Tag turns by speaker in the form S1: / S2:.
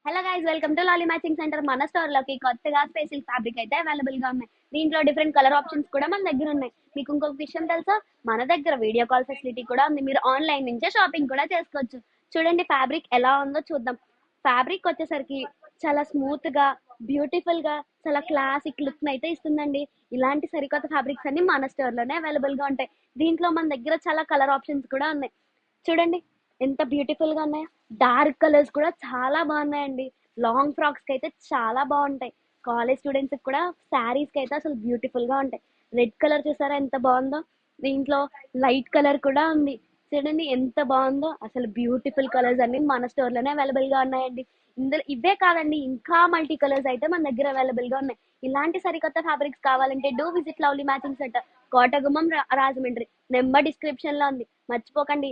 S1: Hello guys, welcome to Lali matching centre. మన store లోకి కొత్తగా స్పెషల్ ఫ్యాబ్రిక్ అయితే అవైలబుల్ గా ఉన్నాయి. దీంట్లో డిఫరెంట్ కలర్ ఆప్షన్స్ కూడా మన దగ్గర ఉన్నాయి. మీకు ఇంకొక విషయం తెలుసా, మన దగ్గర వీడియో కాల్ ఫెసిలిటీ కూడా ఉంది. మీరు ఆన్లైన్ నుంచే షాపింగ్ కూడా చేసుకోవచ్చు. చూడండి ఫ్యాబ్రిక్ ఎలా ఉందో చూద్దాం. ఫ్యాబ్రిక్ వచ్చేసరికి చాలా స్మూత్ గా, బ్యూటిఫుల్ గా, చాలా క్లాసిక్ లుక్ అయితే ఇస్తుందండి. ఇలాంటి సరికొత్త ఫ్యాబ్రిక్స్ అన్ని మన స్టోర్ లోనే అవైలబుల్ గా ఉంటాయి. దీంట్లో మన దగ్గర చాలా కలర్ ఆప్షన్స్ కూడా ఉన్నాయి. చూడండి ఎంత బ్యూటిఫుల్ గా ఉన్నాయో. డార్క్ కలర్స్ కూడా చాలా బాగున్నాయండి. లాంగ్ ఫ్రాక్స్ కి అయితే చాలా బాగుంటాయి. కాలేజ్ స్టూడెంట్స్ కూడా శారీస్ కి అయితే అసలు బ్యూటిఫుల్ గా ఉంటాయి. రెడ్ కలర్ చూసారా ఎంత బాగుందో. దీంట్లో లైట్ కలర్ కూడా ఉంది. చూడండి ఎంత బాగుందో. అసలు బ్యూటిఫుల్ కలర్స్ అన్ని మన స్టోర్ లోనే అవైలబుల్ గా ఉన్నాయండి. ఇందులో ఇవే కాదండి, ఇంకా మల్టీ కలర్స్ అయితే మన దగ్గర అవైలబుల్ గా ఉన్నాయి. ఇలాంటి సరికొత్త ఫ్యాబ్రిక్స్ కావాలంటే do visit lovely matching centre, Kotagummam, Rajahmundry. Number description లో ఉంది, మర్చిపోకండి.